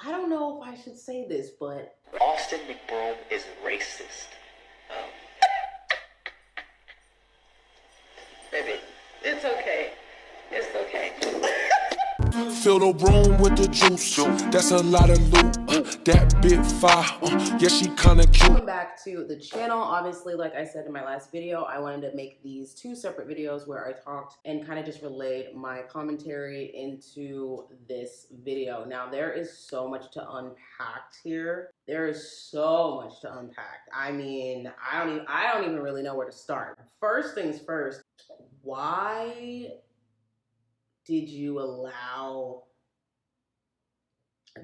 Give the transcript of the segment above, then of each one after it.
I don't know if I should say this, but Austin Mcbroom is racist. Baby, it's okay. It's okay. Fill the room with the juice. That's a lot of loot. That bit fire. Yeah, she kinda cute. Welcome back to the channel. Obviously, like I said in my last video, I wanted to make these two separate videos where I talked and kind of just relayed my commentary into this video. Now, there is so much to unpack here. There is so much to unpack. I mean, I don't even really know where to start. First things first, why did you allow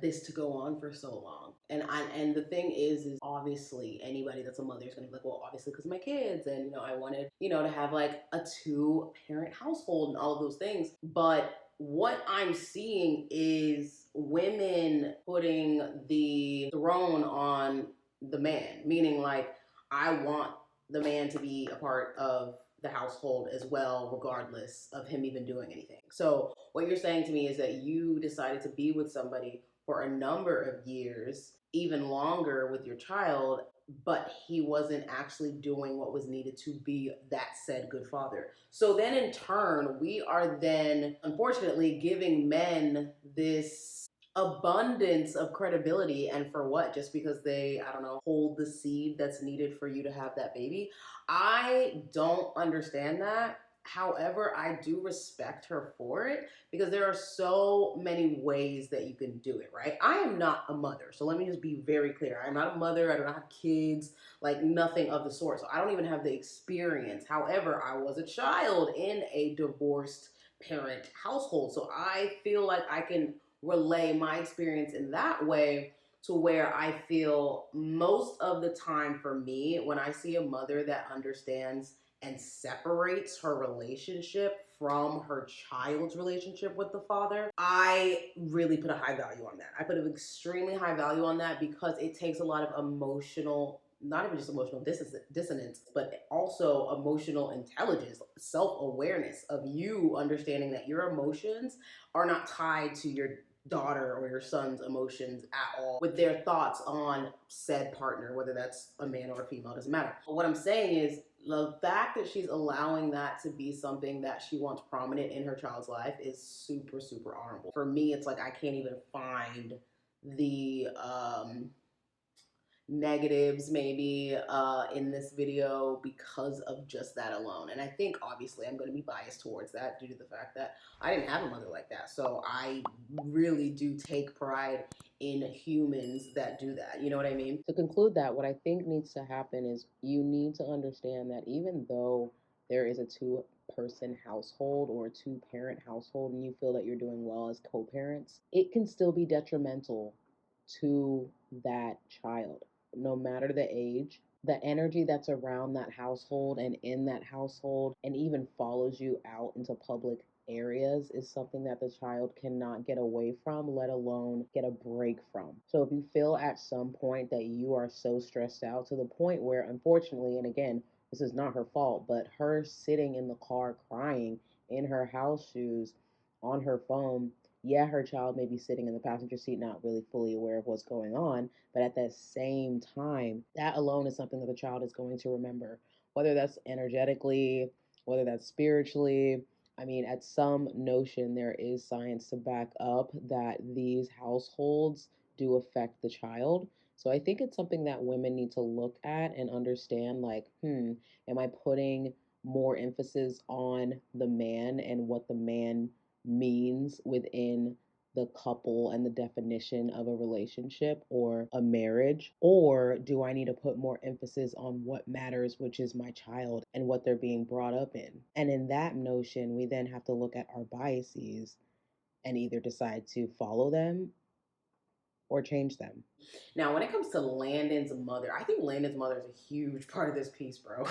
this to go on for so long? And the thing is obviously anybody that's a mother is gonna be like, well, obviously because of my kids, and I wanted, to have like a 2-parent household and all of those things. But what I'm seeing is women putting the throne on the man, meaning like, I want the man to be a part of the household as well, regardless of him even doing anything. So what you're saying to me is that you decided to be with somebody for a number of years, even longer with your child, but he wasn't actually doing what was needed to be that said good father. So then in turn, we are then unfortunately giving men this abundance of credibility, and for what? Just because they, I don't know, hold the seed that's needed for you to have that baby. I don't understand that. However, I do respect her for it because there are so many ways that you can do it, right? I am not a mother, so let me just be very clear. I'm not a mother. I don't have kids, like nothing of the sort. So I don't even have the experience. However, I was a child in a divorced parent household, so I feel like I can relay my experience in that way, to where I feel most of the time for me, when I see a mother that understands and separates her relationship from her child's relationship with the father, I really put a high value on that. I put an extremely high value on that because it takes a lot of emotional, not even just emotional dissonance, but also emotional intelligence, self-awareness of you understanding that your emotions are not tied to your daughter or your son's emotions at all, with their thoughts on said partner, whether that's a man or a female, doesn't matter. But what I'm saying is the fact that she's allowing that to be something that she wants prominent in her child's life is super, super honorable. For me, it's like I can't even find the negatives maybe in this video because of just that alone. And I think obviously I'm going to be biased towards that due to the fact that I didn't have a mother like that. So I really do take pride in humans that do that. You know what I mean? To conclude that, what I think needs to happen is you need to understand that even though there is a 2-person household or a 2-parent household and you feel that you're doing well as co-parents, it can still be detrimental to that child. No matter the age, the energy that's around that household and in that household and even follows you out into public areas is something that the child cannot get away from, let alone get a break from. So if you feel at some point that you are so stressed out to the point where, unfortunately, and again, this is not her fault, but her sitting in the car crying in her house shoes on her phone, yeah, her child may be sitting in the passenger seat, not really fully aware of what's going on, but at that same time, that alone is something that the child is going to remember, whether that's energetically, whether that's spiritually. I mean, at some notion, there is science to back up that these households do affect the child. So I think it's something that women need to look at and understand, like, am I putting more emphasis on the man and what the man means within the couple and the definition of a relationship or a marriage? Or do I need to put more emphasis on what matters, which is my child and what they're being brought up in? And in that notion, we then have to look at our biases and either decide to follow them or change them. Now, when it comes to Landon's mother, I think Landon's mother is a huge part of this piece, bro.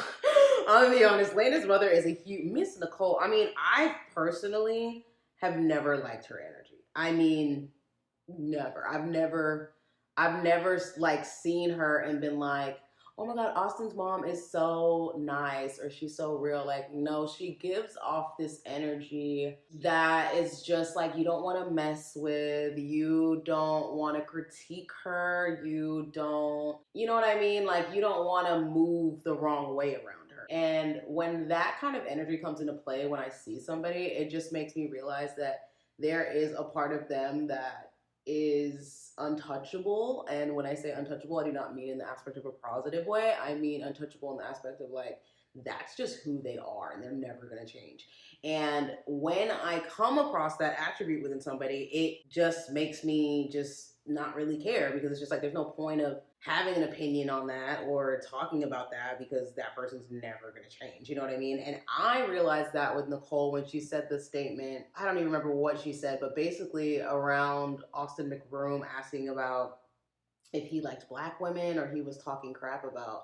I'm gonna be honest. Landon's mother is a huge Miss Nicole. I mean, I personally have never liked her energy. I mean, never. I've never like seen her and been like, oh my God, Austin's mom is so nice or she's so real. Like, no, she gives off this energy that is just like you don't want to mess with, you don't want to critique her, you don't, you know what I mean? Like, you don't want to move the wrong way around her. And when that kind of energy comes into play, when I see somebody, it just makes me realize that there is a part of them that is untouchable. And when I say untouchable, I do not mean in the aspect of a positive way. I mean untouchable in the aspect of like, that's just who they are and they're never going to change. And when I come across that attribute within somebody, it just makes me just not really care, because it's just like there's no point of having an opinion on that or talking about that because that person's never going to change. You know what I mean? And I realized that with Nicole when she said the statement. I don't even remember what she said, but basically around Austin Mcbroom asking about if he liked black women or he was talking crap about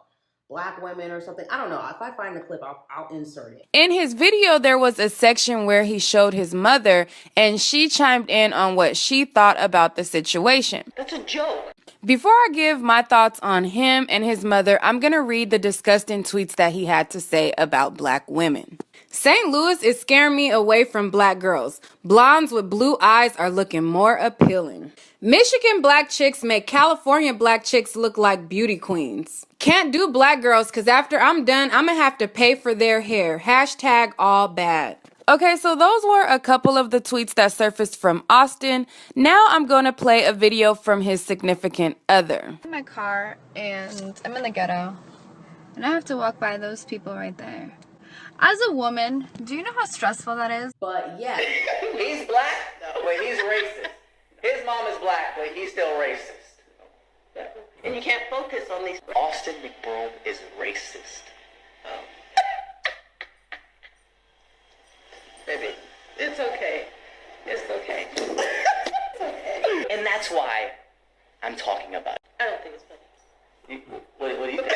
black women or something. I don't know. If I find the clip, I'll insert it. In his video, there was a section where he showed his mother, and she chimed in on what she thought about the situation. That's a joke. Before I give my thoughts on him and his mother, I'm going to read the disgusting tweets that he had to say about black women. St. Louis is scaring me away from black girls. Blondes with blue eyes are looking more appealing. Michigan black chicks make California black chicks look like beauty queens. Can't do black girls because after I'm done, I'm going to have to pay for their hair. Hashtag all bad. Okay, so those were a couple of the tweets that surfaced from Austin. Now I'm going to play a video from his significant other. I'm in my car and I'm in the ghetto and I have to walk by those people right there. As a woman, do you know how stressful that is? But yeah. He's black? No, wait, he's racist. His mom is black, but he's still racist. And you can't focus on these. Austin Mcbroom is racist. Baby, it's okay. It's okay. It's okay. And that's why I'm talking about it. I don't think it's funny. What do you think?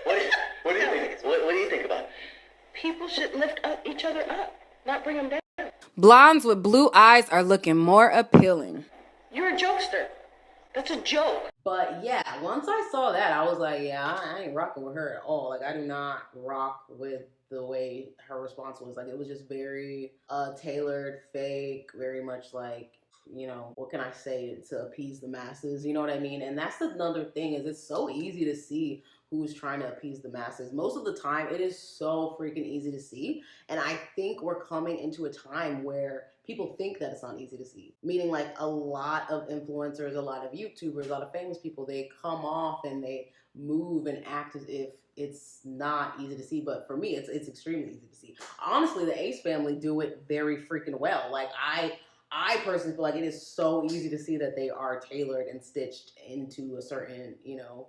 What do you think? What do you think about it? People should lift each other up, not bring them down. Blondes with blue eyes are looking more appealing. You're a jokester. That's a joke. But yeah, once I saw that, I was like, yeah, I ain't rocking with her at all. Like, I do not rock with the way her response was. Like, it was just very tailored, fake, very much like, you know, what can I say to appease the masses? You know what I mean? And that's another thing, is it's so easy to see who's trying to appease the masses. Most of the time, it is so freaking easy to see. And I think we're coming into a time where people think that it's not easy to see. Meaning, like, a lot of influencers, a lot of YouTubers, a lot of famous people, they come off and they move and act as if it's not easy to see. But for me, it's extremely easy to see. Honestly, the Ace family do it very freaking well. Like, I personally feel like it is so easy to see that they are tailored and stitched into a certain, you know,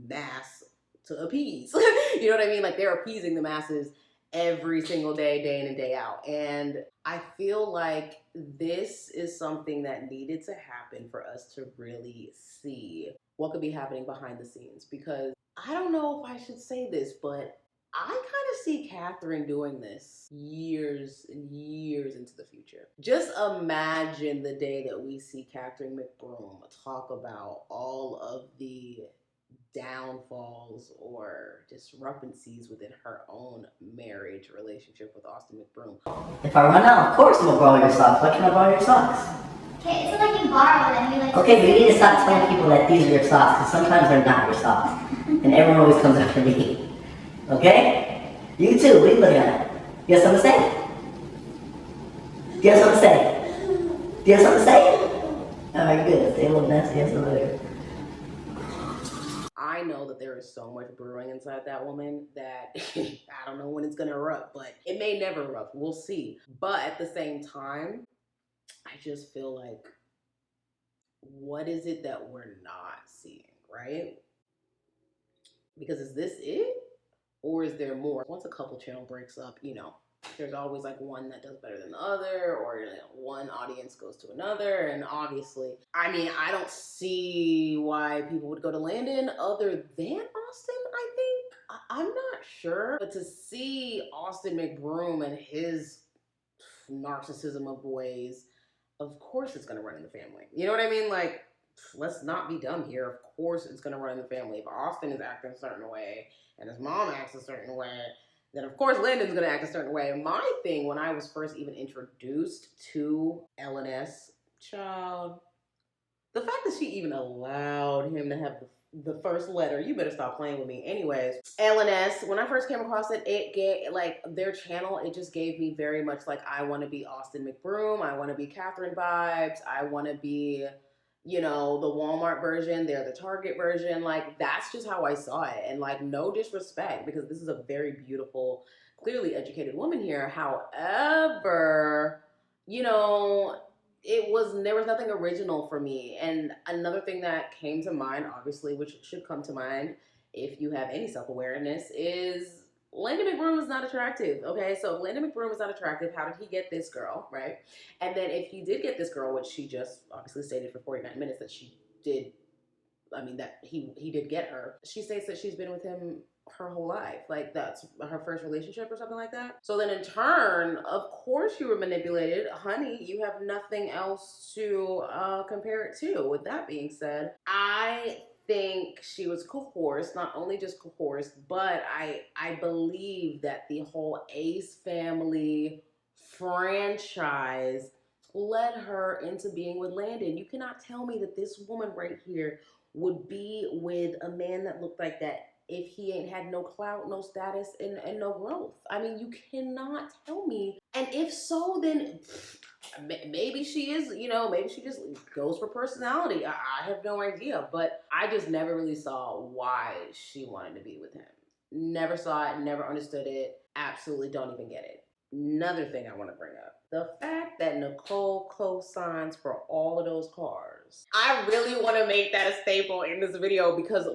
mass to appease. You know what I mean? Like, they're appeasing the masses every single day, day in and day out. And I feel like this is something that needed to happen for us to really see what could be happening behind the scenes. Because I don't know if I should say this, but I kind of see Catherine doing this years and years into the future. Just imagine the day that we see Catherine Mcbroom talk about all of the downfalls or discrepancies within her own marriage relationship with Austin Mcbroom. If I run out, of course I'm gonna borrow your socks. Why can't I borrow your socks? Okay, it's like you borrow them. You like. Okay, but you need to stop telling people that these are your socks, because sometimes they're not your socks. And everyone always comes after me. Okay? You too, what are you looking at? You have something to say? Do you have something to say? Do you have something to say? Alright, good. Stay a little nasty and later. I know that there is so much brewing inside that woman that I don't know when it's gonna erupt, but it may never erupt. We'll see. But at the same time, I just feel like, what is it that we're not seeing, right? Because is this it? Or is there more? Once a couple channel breaks up, you know, there's always like one that does better than the other, or, you know, one audience goes to another. And obviously, I mean, I don't see why people would go to Landon other than Austin, I think. I'm not sure. But to see Austin Mcbroom and his narcissism of ways, of course it's gonna run in the family. You know what I mean? Like, let's not be dumb here. Of course, it's gonna run in the family. If Austin is acting a certain way and his mom acts a certain way, then of course Landon's gonna act a certain way. My thing when I was first even introduced to LNS, child, the fact that she even allowed him to have the first letter, you better stop playing with me. Anyways, LNS, when I first came across it, it gave, like, their channel, it just gave me very much like, I want to be Austin Mcbroom, I want to be Catherine vibes, I want to be, you know, the Walmart version, they're the Target version. Like, that's just how I saw it. And like, no disrespect, because this is a very beautiful, clearly educated woman here. However, you know, there was nothing original for me. And another thing that came to mind, obviously, which should come to mind if you have any self-awareness, is Landon Mcbroom is not attractive. Okay, so if Landon Mcbroom is not attractive, how did he get this girl, right? And then if he did get this girl, which she just obviously stated for 49 minutes that she did, I mean, that he did get her, she states that she's been with him her whole life. Like, that's her first relationship or something like that. So then in turn, of course you were manipulated. Honey, you have nothing else to compare it to. With that being said, I think she was coerced, not only just coerced, but I believe that the whole Ace family franchise led her into being with Landon. You cannot tell me that this woman right here would be with a man that looked like that if he ain't had no clout, no status, and no growth. I mean, you cannot tell me. And if so, then maybe she is, you know, maybe she just goes for personality. I have no idea. But I just never really saw why she wanted to be with him. Never saw it, never understood it. Absolutely don't even get it. Another thing I want to bring up. The fact that Nicole co-signs for all of those cars. I really want to make that a staple in this video because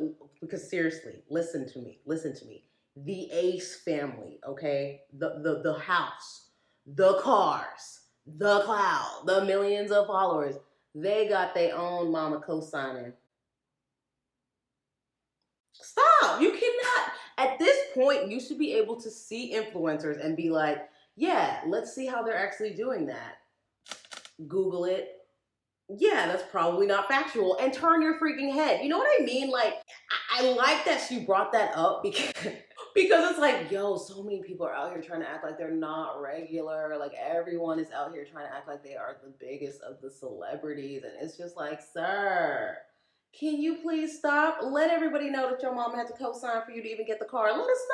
seriously, listen to me. The Ace family, okay? The house, the cars, the cloud, the millions of followers, they got their own mama co-signing. Stop. You cannot. At this point, you should be able to see influencers and be like, yeah, let's see how they're actually doing that. Google it. Yeah, that's probably not factual. And turn your freaking head. You know what I mean? Like, I like that she brought that up because it's like, yo, so many people are out here trying to act like they're not regular. Like, everyone is out here trying to act like they are the biggest of the celebrities. And it's just like, sir, can you please stop? Let everybody know that your mom had to co-sign for you to even get the car. Let us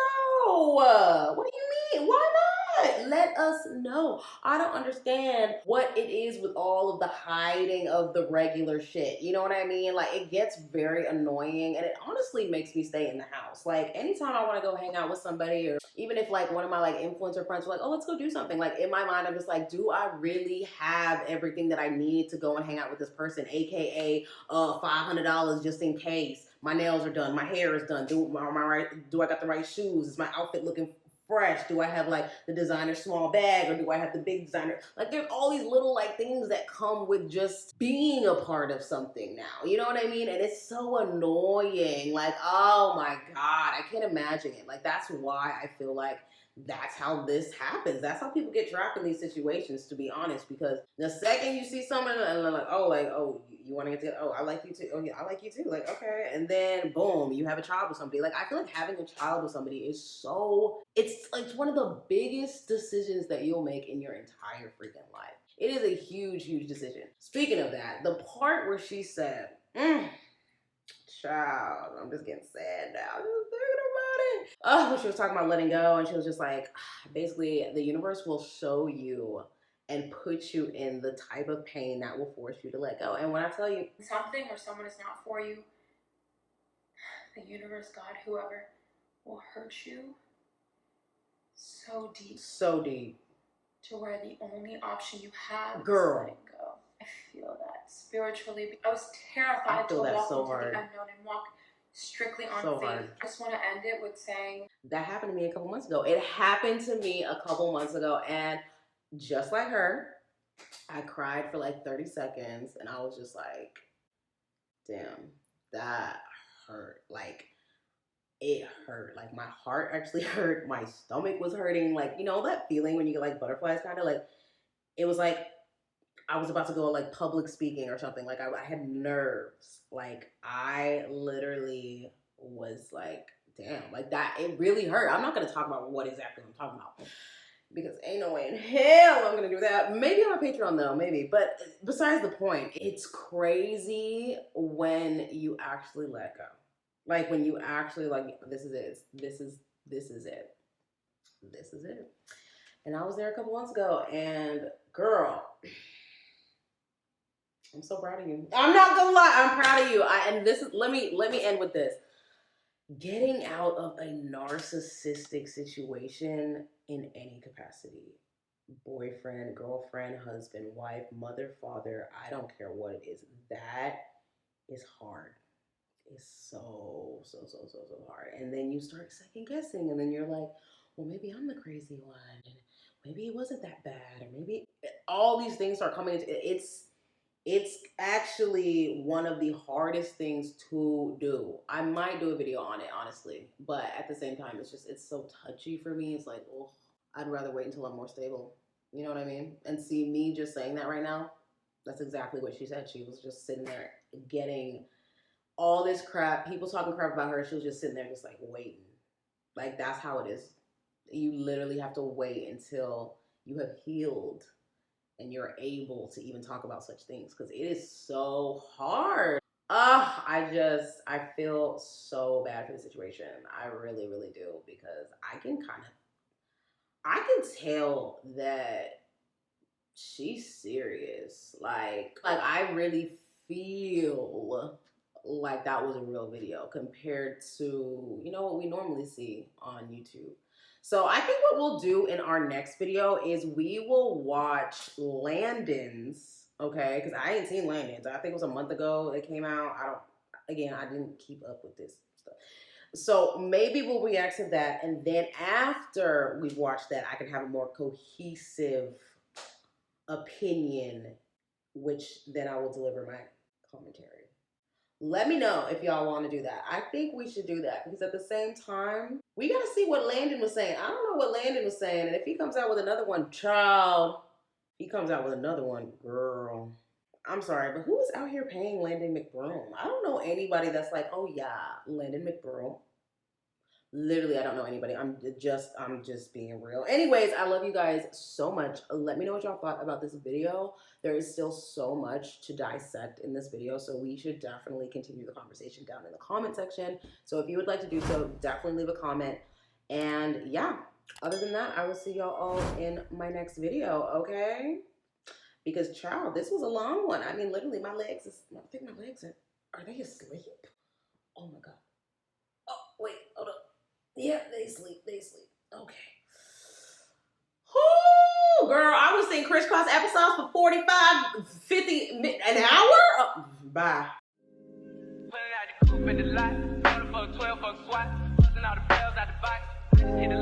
know. What do you mean? Why not? Let us know. I don't understand what it is with all of the hiding of the regular shit. You know what I mean? Like, it gets very annoying and it honestly makes me stay in the house. Like, anytime I want to go hang out with somebody, or even if like one of my like influencer friends were like, oh, let's go do something. Like, in my mind, I'm just like, do I really have everything that I need to go and hang out with this person? AKA $500 just in case. My nails are done. My hair is done. Do I got the right shoes? Is my outfit looking fresh? Do I have like the designer small bag, or do I have the big designer? Like, there's all these little like things that come with just being a part of something now. You know what I mean? And it's so annoying. Like, oh my God, I can't imagine it. Like, that's why I feel like that's how this happens. That's how people get trapped in these situations, to be honest, because the second you see someone and they're like, oh, you want to get together? Oh, I like you too. Oh, yeah, I like you too. Like, okay. And then boom, you have a child with somebody. Like, I feel like having a child with somebody is it's one of the biggest decisions that you'll make in your entire freaking life. It is a huge, huge decision. Speaking of that, the part where she said, child, I'm just getting sad now. Just thinking about it. Oh, when she was talking about letting go, and she was just like, basically, the universe will show you and put you in the type of pain that will force you to let go. And when I tell you something or someone is not for you, the universe, God, whoever, will hurt you so deep. So deep. To where the only option you have Girl. is letting go. I feel that spiritually. I was terrified to walk so into hard. the unknown and walk strictly on So faith. hard. I just want to end it with saying that happened to me a couple months ago. It happened to me a couple months ago, and just like her, I cried for like 30 seconds, and I was just like, damn, that hurt. Like, it hurt. Like, my heart actually hurt. My stomach was hurting. Like, you know that feeling when you get like butterflies, kind of like, it was like I was about to go like public speaking or something. Like I had nerves. Like I literally was like, damn, like that, it really hurt. I'm not gonna talk about what exactly I'm talking about because ain't no way in hell I'm gonna do that. Maybe on my Patreon though, maybe. But besides the point, it's crazy when you actually let go. Like when you actually like, this is it. This is it. This is it. And I was there a couple months ago, and girl, I'm so proud of you. I'm not gonna lie, I'm proud of you. And this is, let me end with this. Getting out of a narcissistic situation in any capacity, boyfriend, girlfriend, husband, wife, mother, father, I don't care what it is, that is hard. It's so hard. And then you start second guessing, and then you're like, well, maybe I'm the crazy one, and maybe it wasn't that bad, or maybe all these things start coming into it. It's actually one of the hardest things to do. I might do a video on it, honestly, but at the same time, it's so touchy for me. It's like, oh, I'd rather wait until I'm more stable. You know what I mean? And see, me just saying that right now, that's exactly what she said. She was just sitting there getting all this crap, people talking crap about her. She was just sitting there just like waiting. Like that's how it is. You literally have to wait until you have healed and you're able to even talk about such things, because it is so hard. I feel so bad for the situation. I really do, because I can tell that she's serious. Like I really feel like that was a real video compared to, you know, what we normally see on YouTube. So I think what we'll do in our next video is we will watch Landon's, okay? Because I ain't seen Landon's. I think it was a month ago it came out. I didn't keep up with this stuff. So maybe we'll react to that, and then after we've watched that, I can have a more cohesive opinion, which then I will deliver my commentary. Let me know if y'all want to do that. I think we should do that, because at the same time, we got to see what Landon was saying. I don't know what Landon was saying, and if he comes out with another one, child, he comes out with another one, girl. I'm sorry, but who is out here paying Landon Mcbroom? I don't know anybody that's like, oh yeah, Landon Mcbroom. Literally, I don't know anybody. I'm just being real. Anyways, I love you guys so much. Let me know what y'all thought about this video. There is still so much to dissect in this video, so we should definitely continue the conversation down in the comment section. So if you would like to do so, definitely leave a comment. And yeah, other than that, I will see y'all all in my next video, okay? Because, child, this was a long one. I mean, literally, I think my legs are they asleep? Oh my God. Oh, wait, hold up. Yeah, they sleep. Okay. Whoo, girl, I was seeing crisscross episodes for 45, 50, an hour? Oh, bye. Pulling out the coupe in the lot, 12 fuck SWAT, busting all the bells out the box. Hit the